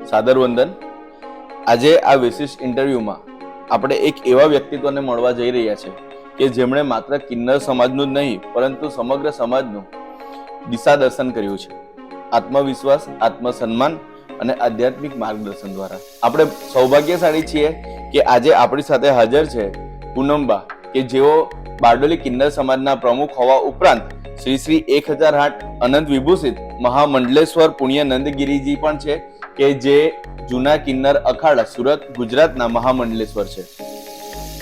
સાદર વંદન. આજે આ વિશિષ્ટ ઇન્ટરવ્યુમાં આપણે એક એવા વ્યક્તિત્વને મળવા જઈ રહ્યા છે કે જેમણે માત્ર કિન્નર સમાજનું જ નહીં પરંતુ સમગ્ર સમાજનું દિશા દર્શન કર્યું છે. આત્મવિશ્વાસ, આત્મસન્માન અને આધ્યાત્મિક માર્ગદર્શન દ્વારા આપણે સૌભાગ્યશાળી છીએ કે આજે આપણી સાથે હાજર છે પૂનમબા, કે જેઓ બારડોલી કિન્નર સમાજના પ્રમુખ હોવા ઉપરાંત શ્રી 1008 અનંત વિભૂષિત મહામંડલેશ્વર પુણ્ય નંદગીરીજી પણ છે, કે જે જૂના કિન્નર અખાડા સુરત ગુજરાતના મહામંડલેશ્વર છે.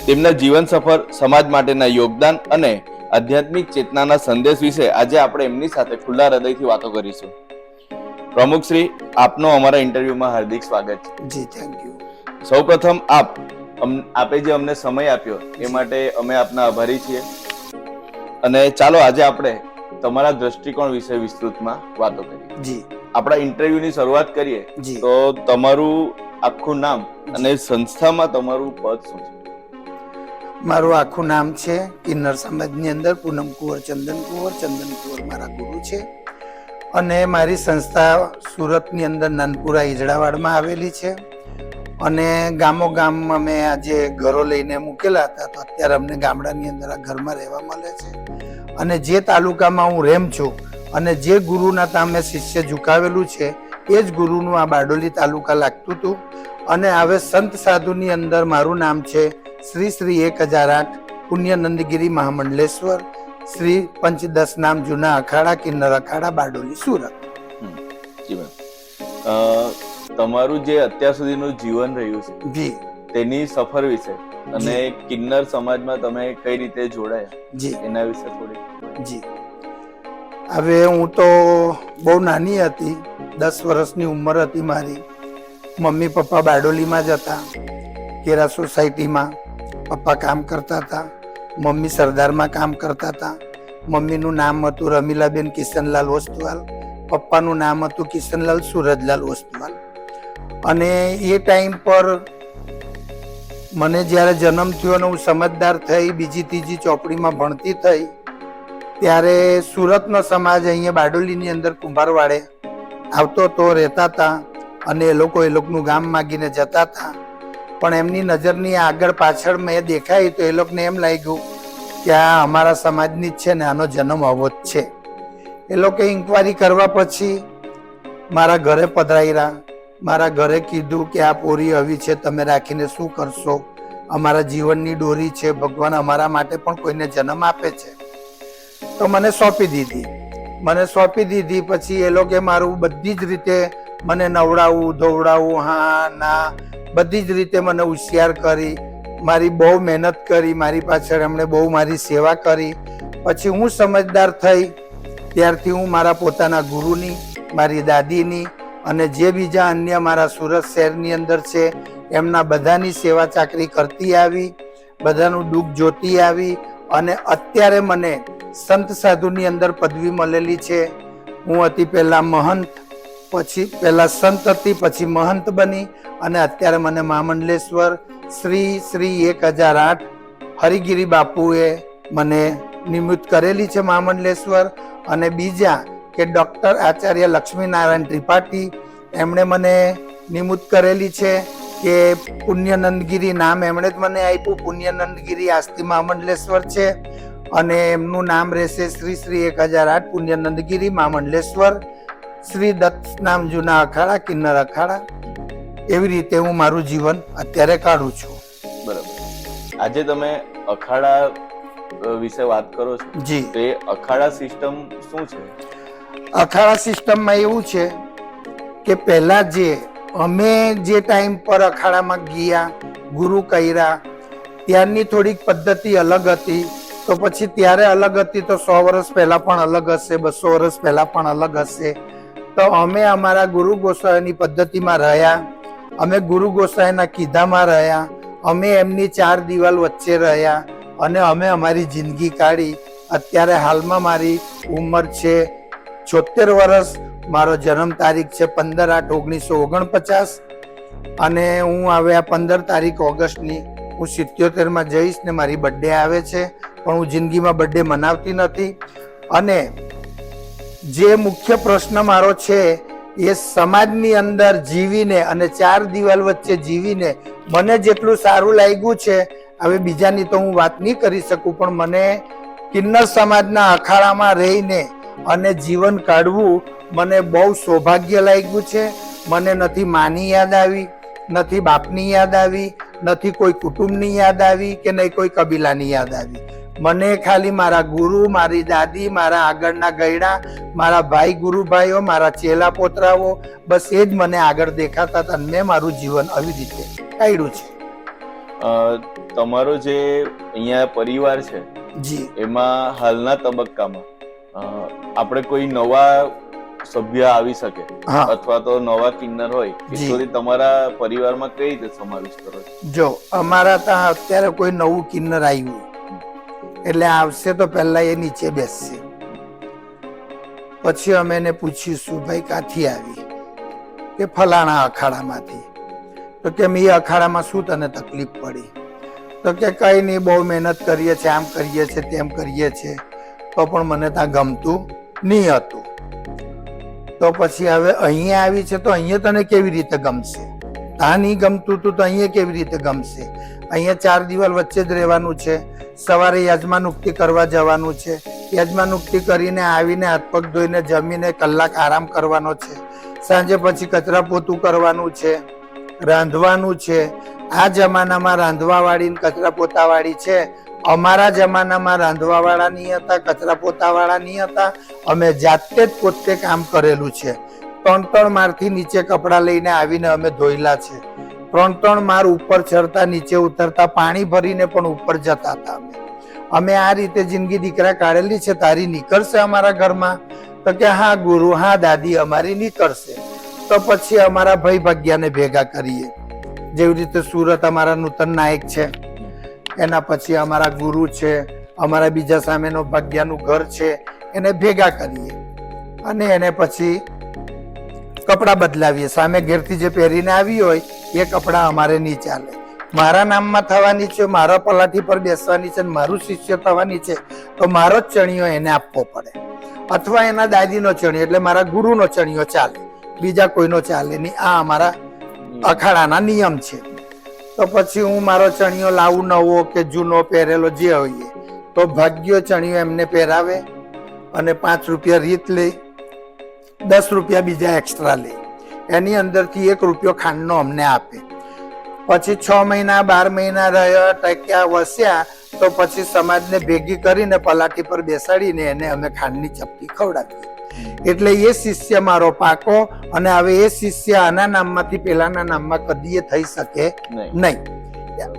તેમના જીવન સફર, સમાજ માટેના યોગદાન અને આધ્યાત્મિક ચેતનાના સંદેશ વિશે આજે આપણે એમની સાથે ખુલ્લા હૃદયથી વાતો કરીશું. પ્રમુખ શ્રી, આપનો અમારા ઇન્ટરવ્યુમાં હાર્દિક સ્વાગત છે. જી, થેન્ક યુ. સૌપ્રથમ આપે જે અમને સમય આપ્યો એ માટે અમે આપના આભારી છીએ. અને ચાલો આજે આપણે તમારા દ્રષ્ટિકોણ વિશે વિસ્તૃતમાં વાતો કરીએ. જી. આપણા ઇન્ટરવ્યુની શરૂઆત કરીએ તો તમારું આખું નામ અને સંસ્થામાં તમારું પદ શું છે? મારું આખું નામ છે કિન્નર સમાજની અંદર પૂનમ કુંવર ચંદન કુંવર મારા ગુરુ છે. અને મારી સંસ્થા સુરતની અંદર નાનપુરા ઈજડાવાડમાં આવેલી છે. અને ગામોગામ અમે આજે ઘરો લઈને મૂકેલા હતા, તો અત્યારે અમને ગામડાની અંદર આ ઘરમાં રહેવા મળે છે. અને જે તાલુકામાં હું રેમ છું અને જે ગુરુના ત્યાં મેં શિષ્ય ઝુકાવેલું છે એ જ ગુરુનું આ બારડોલી તાલુકા લાગતું હતું. અને હવે સંત સાધુની અંદર મારું નામ છે શ્રી 1008 પુણ્ય નંદગીરી મહામંડલેશ્વર શ્રી પંચદશ નામ જૂના અખાડા કિન્નર અખાડા બારડોલી સુરત. જી મેમ, તમારું જે અત્યાર સુધીનું જીવન રહ્યું છે જી, તેની સફર વિશે અને કિન્નર સમાજમાં તમે કઈ રીતે જોડાયા જી એના વિશે થોડી. જી, હવે હું તો બહુ નાની હતી, 10 વર્ષની ઉંમર હતી મારી. મમ્મી પપ્પા બારડોલીમાં જ હતા, કેરા સોસાયટીમાં. પપ્પા કામ કરતા હતા, મમ્મી સરદારમાં કામ કરતા હતા. મમ્મીનું નામ હતું રમીલાબેન કિશનલાલ ઓસ્તવાલ, પપ્પાનું નામ હતું કિશનલાલ સુરજલાલ ઓસ્તવાલ. અને એ ટાઈમ પર મને જ્યારે જન્મ થયો અને હું સમજદાર થઈ, બીજી ત્રીજી ચોપડીમાં ભણતી થઈ, ત્યારે સુરતનો સમાજ અહીંયા બારડોલીની અંદર કુંભારવાડે આવતો તો રહેતા હતા. અને એ લોકોનું ગામ માગીને જતા હતા. પણ એમની નજરની આગળ પાછળ મેં દેખાય તો એ લોકોને એમ લાગ્યું કે આ અમારા સમાજની જ છે ને આનો જન્મ આવો જ છે. એ લોકો ઇન્કવાયરી કરવા પછી મારા ઘરે પધરાવ્યા. મારા ઘરે કીધું કે આ પોરી આવી છે, તમે રાખીને શું કરશો? અમારા જીવનની દોરી છે, ભગવાન અમારા માટે પણ કોઈને જન્મ આપે છે. તો મને સોંપી દીધી. પછી એ લોકો મારું બધી જ રીતે મને નવડાવું, ધોવડાવું, હા ના બધી જ રીતે મને હોશિયાર કરી. મારી બહુ મહેનત કરી, મારી પાછળ એમણે બહુ મારી સેવા કરી. પછી હું સમજદાર થઈ ત્યારથી હું મારા પોતાના ગુરુની, મારી દાદીની અને જે બીજા અન્ય મારા સુરત શહેરની અંદર છે એમના બધાની સેવા ચાકરી કરતી આવી, બધાનું દુઃખ જોતી આવી. અને અત્યારે મને સંત સાધુની અંદર પદવી મળેલી છે. હું હતી પહેલા મહંત, પછી પહેલા સંત હતી, પછી મહંત બની અને અત્યારે મને મહામંડલેશ્વર શ્રી 1008 હરિગીરી બાપુએ મને નિમિત્ત કરેલી છે મહામંડલેશ્વર. અને બીજા કે ડૉક્ટર આચાર્ય લક્ષ્મીનારાયણ ત્રિપાઠી, એમણે મને નિમિત્ત કરેલી છે કે પુણ્યનંદગીરી નામ એમણે જ મને આપ્યું. પુણ્યનંદગીરી આજથી મહામંડલેશ્વર છે અને એમનું નામ રહેશે શ્રી 1008 પુણ્યનંદગીરી મહામંડલેશ્વર શ્રી દત્ત નામ જૂના અખાડા કિન્નર અખાડા. એવી રીતે હું મારું જીવન અત્યારે કાઢું છું. બરાબર. આજે તમે અખાડા વિશે વાત કરો છો. જી. તો એ અખાડા સિસ્ટમ શું છે? અખાડા સિસ્ટમમાં એવું છે કે પહેલા અમે જે ટાઈમ પર અખાડામાં ગયા, ગુરુ કર્યા, ત્યારની થોડીક પદ્ધતિ અલગ હતી. તો પછી ત્યારે અલગ હતી તો 100 વર્ષ પહેલા પણ અલગ હશે, 200 વર્ષ પહેલા પણ અલગ હશે. તો અમે અમારા ગુરુ ગોસાઈની પદ્ધતિમાં રહ્યા, અમે ગુરુ ગોસાઈના કીધામાં રહ્યા, અમે એમની 4 દિવાલ વચ્ચે રહ્યા અને અમે અમારી જિંદગી કાઢી. અત્યારે હાલમાં મારી ઉંમર છે 76 વર્ષ. મારો જન્મ તારીખ છે 15/8/1949 અને હું હવે આ 15 તારીખ ઓગસ્ટની હું 77માં જઈશ ને મારી બર્થડે આવે છે. પણ હું જિંદગીમાં બર્થડે મનાવતી નથી. અને જે મુખ્ય પ્રશ્ન મારો છે એ સમાજની અંદર જીવીને અને ચાર દિવાલ વચ્ચે જીવીને મને જેટલું સારું લાગ્યું છે, હવે બીજાની તો હું વાત નહીં કરી શકું, પણ મને કિન્નર સમાજના અખાડામાં રહીને અને જીવન કાઢવું મને બહુ સૌભાગ્ય લાગ્યું છે. મને નથી માની યાદ આવી, નથી બાપની યાદ આવી, નથી કોઈ કુટુંબની યાદ આવી કે નહીં કોઈ કબીલાની યાદ આવી. મને ખાલી મારા ગુરુ, મારી દાદી, મારા આગળના ગયડા, મારા ભાઈ ગુરુભાઈઓ, મારા ચેલા પોતરાઓ, બસ એ જ મને આગળ દેખાતા હતા. મેં મારું જીવન આવી રીતે કાઢ્યું છે. તમારો જે અહીંયા પરિવાર છે જી, એમાં હાલના તબક્કામાં આપણે કોઈ નવા સભ્ય આવી શકે હા. અથવા તો નવા કિન્નર હોય જી. તો તમારા પરિવારમાં કઈ રીતે સમાવેશ કરો છો? જો અમારા ત્યાં અત્યારે કોઈ નવું કિન્નર આવ્યું એટલે આવશે તો પહેલા એ નીચે બેસશે, પછી અમે એને પૂછીશું ભાઈ ક્યાંથી આવી, કે ફલાણા અખાડામાંથી. તો કે એ અખાડામાં શું તને તકલીફ પડી? તો કે કઈ નહીં, બહુ મહેનત કરીએ છીએ, આમ કરીએ છીએ, તેમ કરીએ છીએ, તો પણ મને ત્યાં ગમતું નહીં હતું. તો પછી હવે અહીંયા આવી છે તો અહીંયા તને કેવી રીતે ગમશે? ત્યાં નહીં ગમતું હતું તો અહીંયા કેવી રીતે ગમશે? અહીંયા ચાર દિવાલ વચ્ચે જ રહેવાનું છે. સવારે યજમાન ઉક્તિ કરવા જવાનું છે, યજમાન ઉક્તિ કરીને આવીને હાથ પગ ધોઈને જમીને કલાક આરામ કરવાનો છે, સાંજે પછી કચરા પોતું કરવાનું છે, રાંધવાનું છે. આ જમાનામાં રાંધવાવાળી ને કચરા પોતાવાળી છે. અમારા જમાનામાં રાંધવાવાળા નહીં હતા, કચરા પોતાવાળા નહીં હતા. અમે જાતે જ પોતે કામ કરેલું છે. 3 માળથી નીચે કપડાં લઈને આવીને અમે ધોયેલા છે. 3 માળ ઉપર ચડતા, નીચે ઉતરતા, પાણી ભરીને પણ ઉપર જતા હતા. અમે આ રીતે જિંદગી દીકરા કાઢેલી છે. તારી નીકળશે અમારા ઘરમાં? તો કે હા ગુરુ, હા દાદી, અમારી નીકળશે. તો પછી અમારા ભાઈ ભાગ્યાને ભેગા કરીએ. જેવી રીતે સુરત અમારા નૂતન નાયક છે, એના પછી અમારા ગુરુ છે, અમારા બીજા સામેનો ભાગ્યાનું ઘર છે, એને ભેગા કરીએ અને એને પછી કપડાં બદલાવીએ. સામે ઘેરથી જે પહેરીને આવી હોય એ કપડાં અમારે નહીં ચાલે. મારા નામમાં થવાની છે, મારા પલાઠી પર બેસવાની છે, મારું શિષ્ય થવાની છે, તો મારો જ ચણિયો એને આપવો પડે, અથવા એના દાદીનો ચણિયો, એટલે મારા ગુરુનો ચણિયો ચાલે, બીજા કોઈનો ચાલે નહીં. આ અમારા અખાડાના નિયમ છે. તો પછી હું મારો ચણિયો લાવું, નવો કે જૂનો પહેરેલો જે હોઈએ, તો ભાગ્યો ચણિયો એમને પહેરાવે અને 5 રૂપિયા રીત લે, 10 રૂપિયા બીજા એક્સ્ટ્રા લે, એની અંદરથી 1 રૂપિયો ખાંડનો અમને આપે. પછી 6 મહિના 12 મહિના રહ્યા, ટક્યા, વસ્યા, તો પછી સમાજને ભેગી કરીને પલાઠી પર બેસાડીને એને અમે ખાંડની ચપટી ખવડાવીએ. એટલે એ શિષ્ય મારો પાકો. અને હવે એ શિષ્ય આના નામમાંથી પેલાના નામમાં કદીએ થઈ શકે નહીં.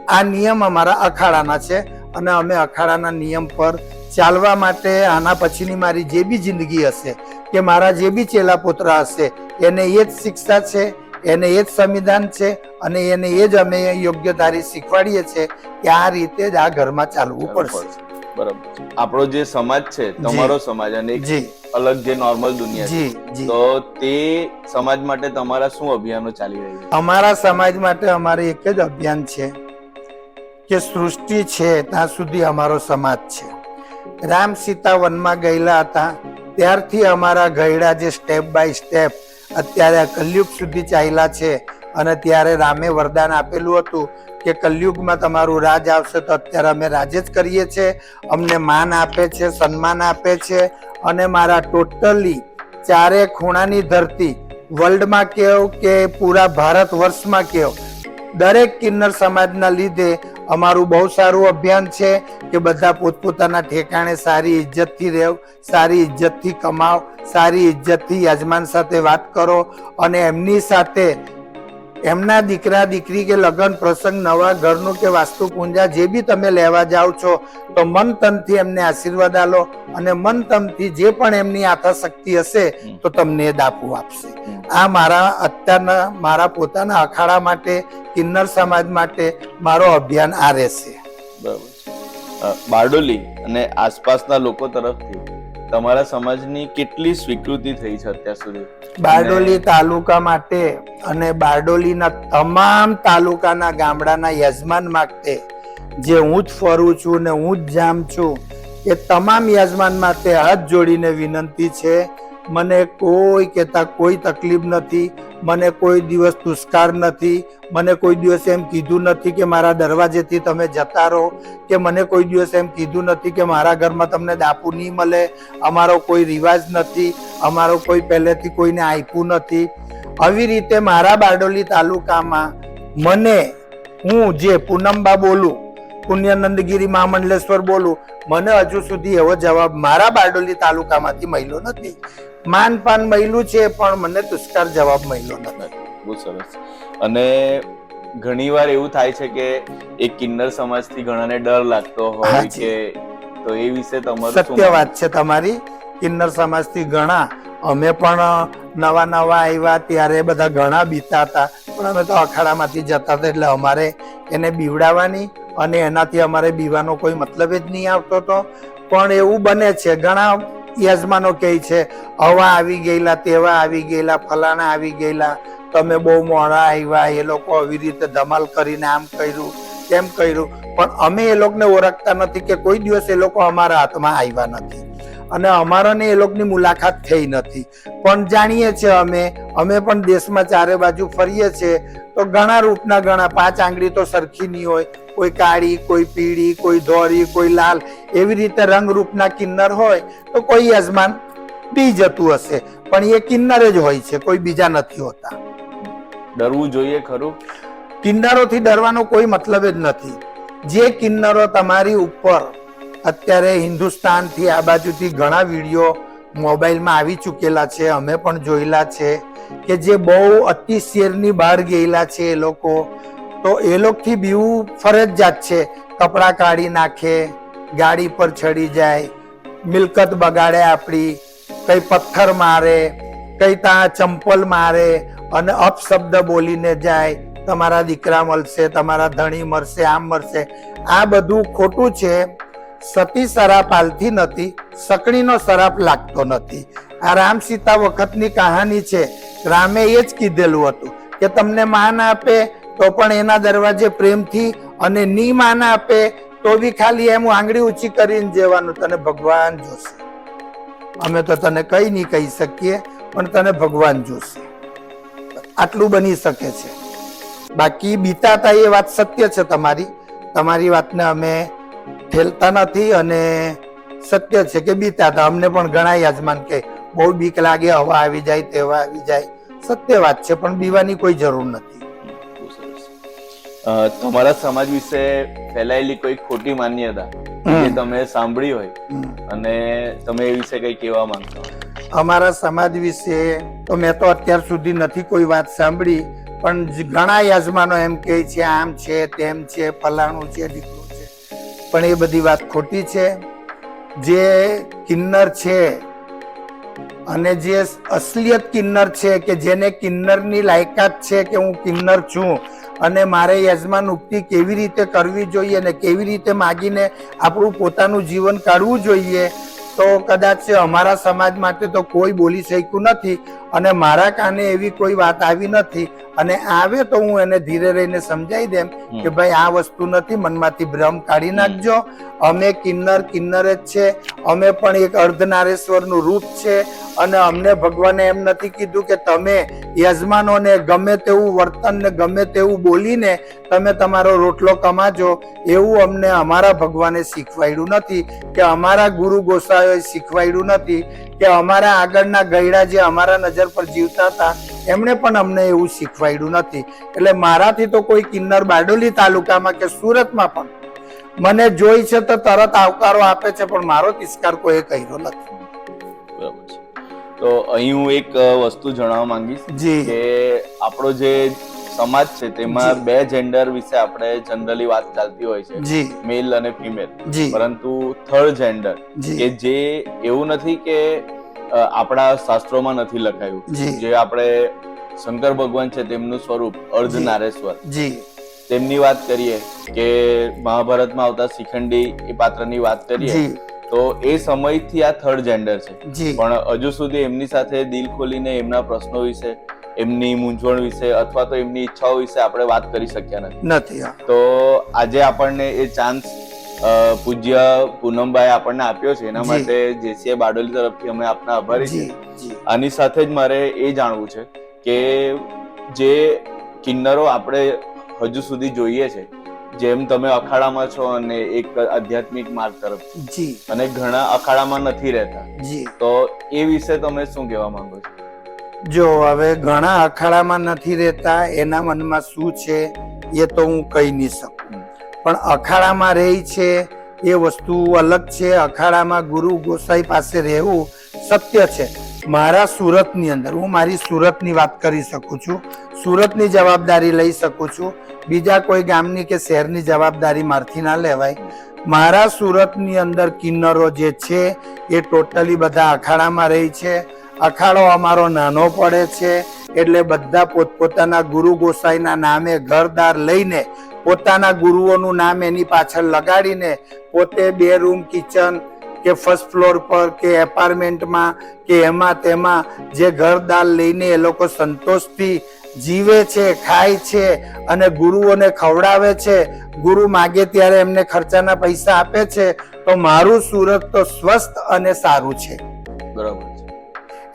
આ નિયમ અમારા અખાડાના છે અને અમે અખાડાના નિયમ પર ચાલવા માટે આના પછીની મારી જે બી જિંદગી હશે, કે મારા જે બી ચેલા પુત્ર હશે, એને એ જ શિક્ષા છે, એને એ જ સંવિધાન છે અને એને એ જ અમે યોગ્યતારી શીખવાડીએ છીએ કે આ રીતે જ આ ઘરમાં ચાલવું પડશે. બરાબર. આપણો જે સમાજ છે, તમારો સમાજ અને એક અલગ જે નોર્મલ દુનિયા છે, તો તે સમાજ માટે તમારા શું અભિયાનો ચાલી રહ્યા છે? અમારા સમાજ માટે અમારે એક જ અભિયાન છે કે સૃષ્ટિ છે ત્યાં સુધી અમારો સમાજ છે. રામ સીતા વનમાં ગયેલા હતા ત્યારથી અમારા ગયડા જે સ્ટેપ બાય સ્ટેપ અત્યારે કલયુગ સુધી ચાલ્યા છે. અને ત્યારે રામે વરદાન આપેલું હતું કે કલયુગમાં તમારું રાજ આવશે, તો અત્યારે અમે રાજ જ કરીએ છીએ. અમને માન આપે છે, સન્માન આપે છે. અને મારા ટોટલી 4 ખૂણાની ધરતી, વર્લ્ડમાં કેવો કે પૂરા ભારત વર્ષમાં કેવો, દરેક કિન્નર સમાજના લીધે અમારું બહુ સારું અભિયાન છે કે બધા પોતપોતાના ઠેકાણે સારી ઇજ્જતથી રહેવ, સારી ઇજ્જતથી કમાવ, સારી ઇજ્જતથી યજમાન સાથે વાત કરો અને એમની સાથે એમના દીકરા દીકરી કે લગ્ન પ્રસંગ, નવા ઘરનું કે વાસ્તુ પૂંજા જે બી તમે લેવા જાઓ છો, તો મન તનથી એમને આશીર્વાદ આલો અને મન તનથી જે પણ એમની આથાશક્તિ હશે તો તમને એ દાપુ આપશે. આ મારા અત્યારના મારા પોતાના અખાડા માટે, કિન્નર સમાજ માટે મારો અભિયાન આ રહેશે. બરાબર. બારડોલી અને આસપાસના લોકો તરફથી તમારા સમાજની કેટલી સ્વીકૃતિ થઈ છે અત્યાર સુધી? બારડોલી તાલુકા માટે અને બારડોલીના તમામ તાલુકાના ગામડાના યજમાન માટે જે હું જ ફરું છું ને હું જ જામ છું, એ તમામ યજમાન માટે હાથ જોડીને વિનંતી છે, મને કોઈ કહેતા કોઈ તકલીફ નથી, મને કોઈ દિવસ દુષ્કાર નથી, મને કોઈ દિવસ એમ કીધું નથી કે મારા દરવાજેથી તમે જતા રહો, કે મને કોઈ દિવસ એમ કીધું નથી કે મારા ઘરમાં તમને દાપુ નહીં મળે, અમારો કોઈ રિવાજ નથી, અમારો કોઈ પહેલેથી કોઈને આપ્યું નથી. આવી રીતે મારા બારડોલી તાલુકામાં મને, હું જે પૂનમબા બોલું, પુણ્યનંદગીરી મહામંડલેશ્વર બોલું, મને હજુ સુધી એવો જવાબ મારા બારડોલી તાલુકામાંથી મળ્યો નથી. માનપાન મળ્યું છે પણ મને તુષ્કાર જવાબ મળ્યો નથી. બહુ સરસ. અને ઘણીવાર એવું થાય છે કે એક કિન્નર સમાજથી ઘણાને ડર લાગતો હોય કે, તો એ વિશે તમારું સત્ય વાત છે તમારી. કિન્નર સમાજથી ઘણા, અમે પણ નવા આવ્યા ત્યારે બધા ઘણા બીતા હતા, પણ અમે તો અખાડામાંથી જતા હતા એટલે અમારે એને બીવડાવવાની અને એનાથી અમારે બીવાનો કોઈ મતલબ જ નહીં આવતો હતો. પણ એવું બને છે, ઘણા યજમાનો કહે છે હવા આવી ગયેલા, તેવા આવી ગયેલા, ફલાણા આવી ગયેલા, તમે બહુ મોડા આવ્યા, એ લોકો આવી રીતે ધમાલ કરીને આમ કર્યું તેમ કર્યું. પણ અમે એ લોકોને ઓળખતા નથી કે કોઈ દિવસ એ લોકો અમારા હાથમાં આવ્યા નથી અને અમારાને એ લોકોની મુલાકાત થઈ નથી. પણ જાણીએ છીએ અમે પણ દેશમાં ચારે બાજુ ફરીએ છીએ તો ઘણા રૂપના ઘણા, 5 આંગળી તો સરખી નહીં હોય, કોઈ કાળી, કોઈ પીળી, કોઈ ધોળી, કોઈ લાલ, એવી રીતે રંગરૂપના કિન્નર હોય તો કોઈ યજમાન બી જતું હશે, પણ એ કિન્નર જ હોય છે, કોઈ બીજા નથી હોતા. ડરવું જોઈએ ખરું? કિન્નરોથી ડરવાનો કોઈ મતલબ જ નથી. જે કિન્નરો તમારી ઉપર અત્યારે હિન્દુસ્તાનથી આ બાજુથી ઘણા વિડીયો મોબાઈલમાં આવી ચૂકેલા છે, અમે પણ જોયેલા છે કે જે બહુ અતિ શેરની બહાર ગયેલા છે એ લોકો, તો એ લોકોથી બીવું ફરજિયાત છે. કપડાં કાઢી નાખે, ગાડી પર ચડી જાય, મિલકત બગાડે આપણી, કઈ પથ્થર મારે, કઈ ત્યાં ચંપલ મારે અને અપશબ્દ બોલીને જાય, તમારા દીકરા મળશે, તમારા ધણી મળશે, આમ મળશે. આ બધું ખોટું છે. સતી સરાપ આલતી નથી, સકડીનો સરાપ લાગતો નથી. આ રામ સીતા વખતની કહાની છે. રામે એ જ કીધેલું હતું કે તમને માન આપે તો પણ એના દરવાજે પ્રેમથી, અને ની માન આપે તો બી ખાલી એમ આંગળી ઊંચી કરીને જવાનું, તને ભગવાન જોશે. અમે તો તને કઈ નહીં કહી શકીએ, પણ તને ભગવાન જોશે. આટલું બની શકે છે. બાકી બીતાતા એ વાત સત્ય છે તમારી વાતને અમે ઠેલતા નથી અને સત્ય છે કે બીતાતા. અમને પણ ઘણા યજમાન કે બહુ બીક લાગે, હવા આવી જાય, તેવા આવી જાય. સત્ય વાત છે, પણ બીવાની કોઈ જરૂર નથી. તમારા સમાજ વિશે ફેલાયેલી કોઈ ખોટી માન્યતા જે તમે સાંભળી હોય અને તમે એ વિશે કઈ કહેવા માંગતા હો? અમારા સમાજ વિશે તો મેં તો અત્યાર સુધી નથી કોઈ વાત સાંભળી, પણ ઘણા યજમાનો એમ કહે છે આમ છે, તેમ છે, ફલાણું છે, ઢીકણું છે, પણ એ બધી વાત ખોટી છે. જે કિન્નર છે અને જે અસલિયત કિન્નર છે, કે જેને કિન્નરની લાયકાત છે કે હું કિન્નર છું અને મારે યજમાન ઉક્તિ કેવી રીતે કરવી જોઈએ અને કેવી રીતે માગીને આપણું પોતાનું જીવન કાઢવું જોઈએ, તો કદાચ અમારા સમાજ માટે તો કોઈ બોલી શક્યું નથી અને મારા કાને એવી કોઈ વાત આવી નથી. અને આવે તો હું એને ધીરે રહીને સમજાવી દેમ કે ભાઈ આ વસ્તુ નથી, મનમાંથી ભ્રમ કાઢી નાખજો. અમે કિન્નર જ છે, અમે પણ એક અર્ધનારેશ્વરનું રૂપ છે અને અમને ભગવાને એમ નથી કીધું કે તમે યજમાનોને ગમે તેવું વર્તન ને ગમે તેવું બોલીને તમે તમારો રોટલો કમાજો. એવું અમને અમારા ભગવાને શીખવાડ્યું નથી, કે અમારા ગુરુ ગોસાઈઓએ શીખવાડ્યું નથી, કે અમારા આગળના ગયડા જે અમારા નજર પર જીવતા હતા એમણે પણ અમને એવું શીખવાડ્યું નથી. એટલે મારાથી તો કોઈ કિન્નર બારડોલી તાલુકામાં કે સુરતમાં પણ મને જોઈ છે તો તરત આવકારો આપે છે, પણ મારો તિસ્કાર કોઈ કર્યો નથી. બરાબર છે. તો અહીં હું એક વસ્તુ જણાવવા માંગીશ કે આપણો જે સમાજ છે તેમાં 2 જેન્ડર વિશે આપણે જનરલી વાત ચાલતી હોય છે, મેલ અને ફિમેલ, પરંતુ થર્ડ જેન્ડર કે જે એવું નથી કે આપણા શાસ્ત્રોમાં નથી લખાયું, જે આપણે શંકર ભગવાન છે તેમનું સ્વરૂપ અર્ધનારેશ્વર, તેમની વાત કરીએ કે મહાભારતમાં આવતા શિખંડી એ પાત્રની વાત કરીએ તો એ સમયથી આ થર્ડ જેન્ડર છે, પણ હજુ સુધી એમની સાથે દિલ ખોલીને એમના પ્રશ્નો વિશે, એમની મૂંઝવણ વિશે અથવા તો એમની ઈચ્છાઓ વિશે આપણે વાત કરી શક્યા નથી. તો આજે આપણને એ ચાન્સ પૂજ્ય પૂનમભાઈ આપણને આપ્યો છે એના જી. માટે જેસીએ બારડોલી તરફથી અમે આપના આભારી જી છીએ. જી આની સાથે જ મારે એ જાણવું છે કે જે કિન્નરો આપણે હજુ સુધી જોઈએ છે, જેમ તમે અખાડામાં છો અને એક આધ્યાત્મિક માર્ગ તરફ છો, જી અને ઘણા અખાડામાં નથી રહેતા, જી તો એ વિશે તમે શું કહેવા માંગો છો? જો હવે ઘણા અખાડામાં નથી રહેતા, એના મનમાં શું છે એ તો હું કહી નહીં શકું, પણ અખાડામાં રહી છે એ વસ્તુ અલગ છે. અખાડામાં ગુરુ ગોસાઈ પાસે રહેવું સત્ય છે. મારા સુરતની અંદર હું મારી સુરતની વાત કરી શકું છું, સુરતની જવાબદારી લઈ શકું છું, બીજા કોઈ ગામની કે શહેરની જવાબદારી મારથી ના લેવાય. મારા સુરતની અંદર કિન્નરો જે છે એ ટોટલી બધા અખાડામાં રહી છે. અખાડો અમારો નાનો પડે છે એટલે બધા પોતપોતાના ગુરુ ગોસાઈના નામે ઘરદાર લઈને પોતાના ગુરુઓનું નામ એની પાછળ લગાડીને પોતે 2 રૂમ કિચન કે ફર્સ્ટ ફ્લોર પર કે એપાર્ટમેન્ટમાં કે એમાં તેમાં જે ઘરદાર લઈને એ લોકો સંતોષથી જીવે છે, ખાય છે અને ગુરુઓને ખવડાવે છે. ગુરુ માગે ત્યારે એમને ખર્ચાના પૈસા આપે છે. તો મારું સુરત તો સ્વસ્થ અને સારું છે. બરાબર છે.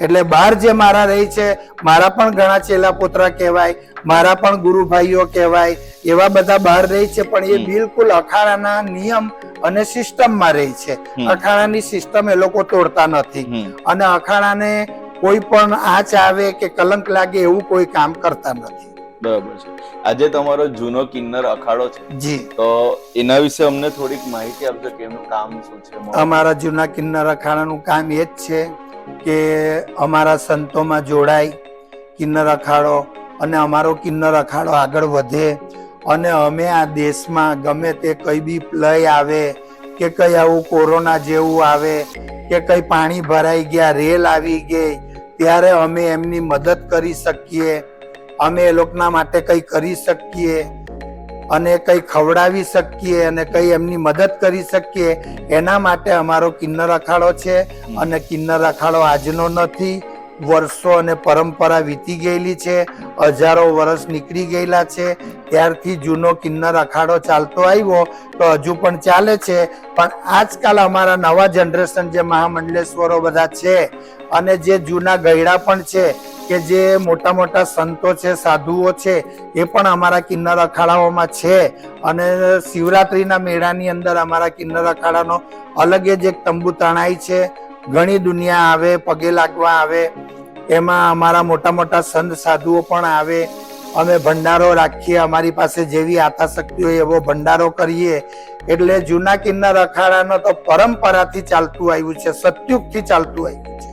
એટલે બહાર જે મારા રહી છે, મારા પણ ઘણા ચેલા પુત્ર કહેવાય, મારા પણ ગુરુભાઈઓ કહેવાય, એવા બધા બહાર રહી છે, પણ એ બિલકુલ અખાડાના નિયમ અને સિસ્ટમમાં રહી છે. અખાડાની સિસ્ટમ એ લોકો તોડતા નથી અને અખાડાને કોઈ પણ આંચ આવે કે કલંક લાગે એવું કોઈ કામ કરતા નથી. બરાબર છે. આજે તમારો જૂનો કિન્નર અખાડો છે, જી, તો એના વિશે અમને થોડીક માહિતી આપજો કે એનું કામ શું છે? અમારા જૂના કિન્નર અખાડાનું કામ એ જ છે કે અમારા સંતોમાં જોડાય કિન્નર અખાડો અને અમારો કિન્નર અખાડો આગળ વધે અને અમે આ દેશમાં ગમે તે કઈ બી પ્લય આવે કે કઈ આવું કોરોના જેવું આવે કે કઈ પાણી ભરાઈ ગયા, રેલ આવી ગઈ, ત્યારે અમે એમની મદદ કરી શકીએ, અમે એ લોકોના માટે કઈ કરી શકીએ અને કઈ ખવડાવી શકીએ અને કઈ એમની મદદ કરી શકીએ, એના માટે અમારો કિન્નર અખાડો છે. અને કિન્નર અખાડો આજનો નથી, વર્ષો અને પરંપરા વીતી ગયેલી છે, હજારો વર્ષ નીકળી ગયેલા છે. ત્યારથી જૂનો કિન્નર અખાડો ચાલતો આવ્યો તો હજુ પણ ચાલે છે. પણ આજકાલ અમારા નવા જનરેશન જે મહામંડલેશ્વરો બધા છે અને જે જૂના ગયડા પણ છે કે જે મોટા મોટા સંતો છે, સાધુઓ છે, એ પણ અમારા કિન્નર અખાડાઓમાં છે. અને શિવરાત્રીના મેળાની અંદર અમારા કિન્નર અખાડાનો અલગ જ એક તંબુ તણાય છે. ઘણી દુનિયા આવે, પગે લાગવા આવે, એમાં અમારા મોટા મોટા સંત સાધુઓ પણ આવે. અમે ભંડારો રાખીએ, અમારી પાસે જેવી આતાશક્તિ હોય એવો ભંડારો કરીએ. એટલે જૂના કિન્નર અખાડાનો તો પરંપરાથી ચાલતું આવ્યું છે, સતયુગથી ચાલતું આવ્યું છે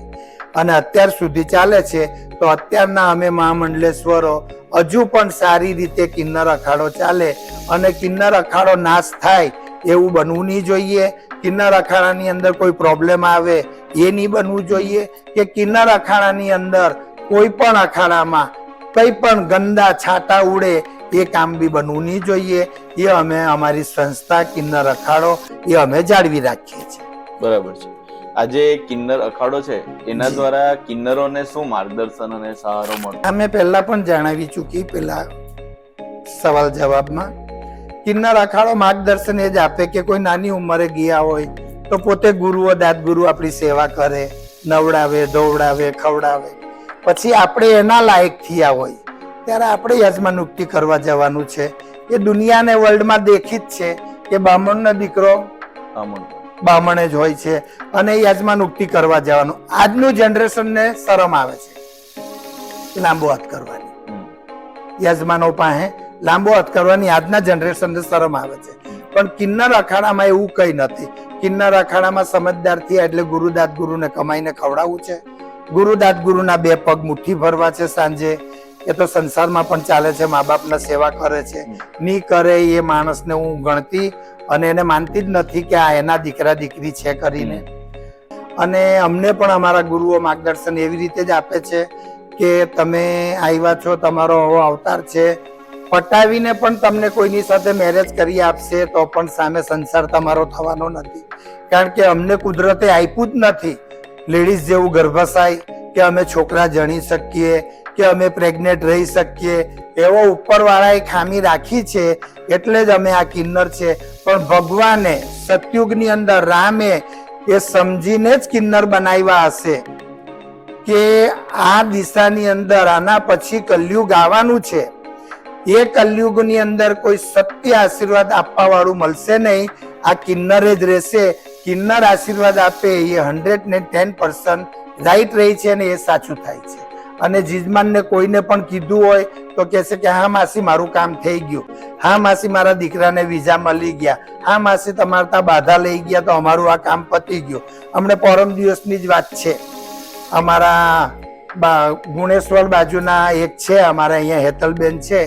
અને અત્યાર સુધી ચાલે છે. તો અત્યારના અમે મહામંડલેશ્વરો હજુ પણ સારી રીતે કિન્નર અખાડો ચાલે અને કિન્નર અખાડો નાશ થાય એવું બનવું નહીં જોઈએ. કિન્નર અખાડાની અંદર કોઈ પ્રોબ્લેમ આવે એ નહીં બનવું જોઈએ કે કિન્નર અખાડાની અંદર કોઈ પણ અખાડામાં કઈ પણ ગંદા છાંટા ઉડે એ કામ બી બનવું નહીં જોઈએ. એ અમે અમારી સંસ્થા કિન્નર અખાડો એ અમે જાળવી રાખીએ છીએ. બરાબર છે. આજે કિન્નર અખાડો છે એના દ્વારા કિન્નરોને શું માર્ગદર્શન અને સહારો મળે? અમે પહેલા પણ જણાવી ચૂકી પેલા સવાલ જવાબમાં. કિન્નર અખાડો માર્ગદર્શન એ જ આપે કે કોઈ નાની ઉંમરે ગયા હોય તો પોતે ગુરુઓ દાદગુરુ આપણી સેવા કરે, નવડાવે, ધોવડાવે, ખવડાવે. પછી આપણે એના લાયક થયા હોય ત્યારે આપણે યજમાનુક્તિ કરવા જવાનું છે. એ દુનિયાને વર્લ્ડમાં દેખી જ છે કે બામણનો દીકરો બામણે જ હોય છે અને યજમાનુક્તિ કરવા જવાનું. આજનું જનરેશનને શરમ આવે છે લાંબો હાથ કરવાની, યજમાનો પાસે લાંબો હાથ કરવાની આજના જનરેશનને શરમ આવે છે. પણ કિન્નર અખાડામાં એવું કઈ નથી. કિન્નર અખાડામાં સમજદાર થયા એટલે ગુરુદાત ગુરુને કમાઈને ખવડાવવું છે. ગુરુદાત ગુરુના 2 પગ મુઠ્ઠી ભરવા છે સાંજે. એ તો સંસારમાં પણ ચાલે છે, મા બાપના સેવા કરે છે. ની કરે એ માણસને હું ગણતી અને એને માનતી જ નથી કે આ એના દીકરા દીકરી છે કરીને. અને અમને પણ અમારા ગુરુઓ માર્ગદર્શન એવી રીતે જ આપે છે કે તમે આવ્યા છો, તમારો આવો અવતાર છે, પટાવીને પણ તમને કોઈની સાથે મેરેજ કરી આપશે તો પણ સામે સંસાર તમારો થવાનો નથી. કારણ કે અમને કુદરતે આપ્યું જ નથી લેડીઝ જેવું ગર્ભાશય કે અમે છોકરા જણી શકીએ કે અમે પ્રેગ્નેન્ટ રહી શકીએ, એવો ઉપરવાળાએ ખામી રાખી છે એટલે જ અમે આ કિન્નર છે. પણ ભગવાને સતયુગની અંદર રામે એ સમજીને જ કિન્નર બનાવ્યા હશે કે આ દિશાની અંદર આના પછી કલયુગ આવવાનું છે. એ કલયુગની અંદર કોઈ સત્ય આશીર્વાદ આપવા વાળું મળશે નહીં, આ કિન્નરે જ રહેશે. કિન્નર આશીર્વાદ આપે એ 110% રાઈટ રહી છે અને એ સાચું થાય છે. અને જીજમાનને કોઈને પણ કીધું હોય તો કહેશે કે હા માસી મારું કામ થઈ ગયું, હા માસી મારા દીકરાને વિઝા મળી ગયા, હા માસી તમારે ત્યાં બાધા લઈ ગયા તો અમારું આ કામ પતી ગયું. હમણે પરમ દિવસની જ વાત છે, અમારા ગુણેશ્વર બાજુના એક છે અમારા અહીંયા હેતલબેન છે,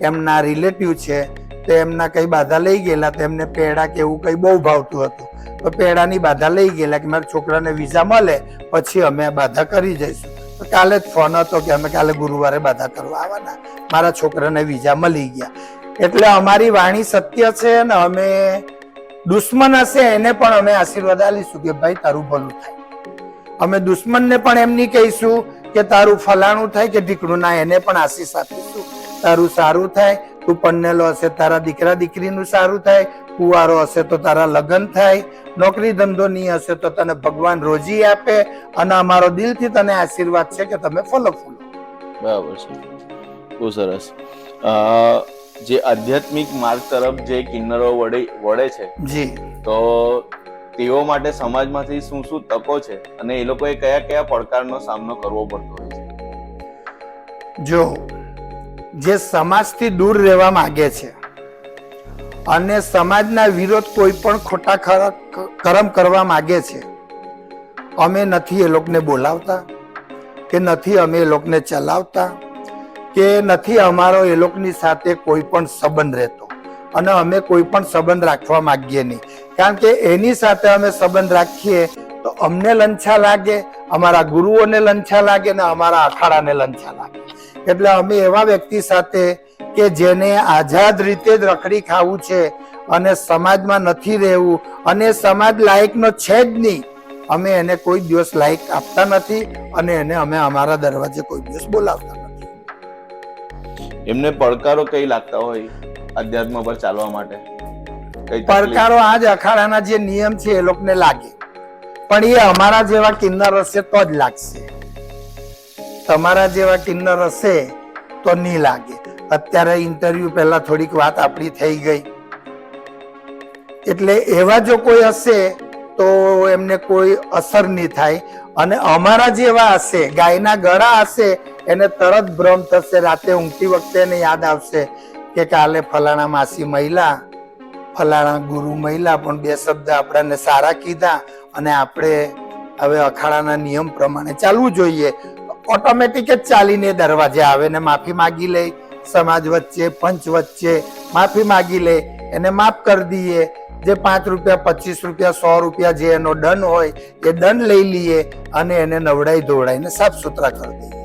એમના રિલેટિવ છે, તો એમના કઈ બાધા લઈ ગયેલા તો એમને પેડા કે એવું કઈ બહુ ભાવતું હતું, તો પેડાની બાધા લઈ ગયેલા કે મારા છોકરાને વિઝા મળે પછી અમે બાધા કરી જઈશું. તો કાલે જ ફોન હતો કે અમે કાલે ગુરુવારે બાધા કરવા આવવાના, મારા છોકરાને વિઝા મળી ગયા. એટલે અમારી વાણી સત્ય છે અને અમે દુશ્મન હશે એને પણ અમે આશીર્વાદ આલીશું કે ભાઈ તારું ભલું થાય. અમે દુશ્મનને પણ એમ નહીં કહીશું કે તારું ફલાણું થાય કે ઢીકણું, ના, એને પણ આશીષ આપીશું તારું સારું થાય, તું પરણેલો હશે તારા દીકરા દીકરીનું સારું થાય, કુંવારો હશે તો તારા લગ્ન થાય, નોકરી ધંધો નહીં હશે તો તને ભગવાન રોજી આપે, અને અમારો દિલથી તને આશીર્વાદ છે કે તમે ફલો ફૂલો. બરાબર છે, બહુ સરસ. જે આધ્યાત્મિક માર્ગ તરફ જે કિન્નરો વળે છે જી, તો તેઓ માટે સમાજમાંથી શું શું તકો છે અને એ લોકોએ કયા કયા પડકારનો સામનો કરવો પડતો હોય છે? જો જે સમાજથી દૂર રહેવા માંગે છે અને સમાજના વિરોધ કોઈ પણ ખોટા કર્મ કરવા માંગે છે, અમે નથી એ લોકોને બોલાવતા કે નથી અમે એ લોકોને ચલાવતા કે નથી અમારો એ લોકોની સાથે કોઈ પણ સંબંધ રહેતો, અને અમે કોઈ પણ સંબંધ રાખવા માંગીએ નહીં. કારણ કે એની સાથે અમે સંબંધ રાખીએ તો અમને લંછા લાગે, અમારા ગુરુઓને લંછા લાગે ને અમારા અખાડાને લંછા લાગે. એટલે અમે એવા વ્યક્તિ સાથે કે જેને આઝાદ રીતે જ રખડી ખાવું છે અને સમાજમાં નથી રહેવું અને સમાજ લાયકનો છે જ નહીં, અમે એને કોઈ દિવસ લાયક આપતા નથી અને એને અમે અમારા દરવાજે કોઈ દિવસ બોલાવતા નથી. એમને પડકારો કઈ લાગતા હોય અધ્યાત્મ પર ચાલવા માટે? પડકારો આ જ અખાડાના જે નિયમ છે એ લોકોને લાગે, પણ એ અમારા જેવા કિન્નર હશે તો જ લાગશે, તમારા જેવા કિન્નર હશે તો નહીં લાગે. અત્યારે ઇન્ટરવ્યુ પહેલા થોડીક વાત આપણી થઈ ગઈ, એટલે એવા જો કોઈ હશે તો એમને કોઈ અસર નહીં થાય, અને અમારા જેવા હશે, ગાયના ગળા હશે, એને તરત ભ્રમ થશે, રાતે ઊંઘતી વખતે એને યાદ આવશે કે કાલે ફલાણા માસી મહિલા, ફલાણા ગુરુ મહિલા પણ બે શબ્દ આપણને સારા કીધા અને આપણે હવે અખાડાના નિયમ પ્રમાણે ચાલવું જોઈએ. ઓટોમેટિક જ ચાલીને દરવાજે આવે ને માફી માગી લે, સમાજ વચ્ચે પંચ વચ્ચે માફી માગી લે, એને માફ કરી દઈએ. જે 5 રૂપિયા 25 રૂપિયા 100 રૂપિયા જે એનો દંડ હોય એ દંડ લઈ લઈએ અને એને નવડાઈ ધોવડાઈને સાફ સુથરા કરી દઈએ.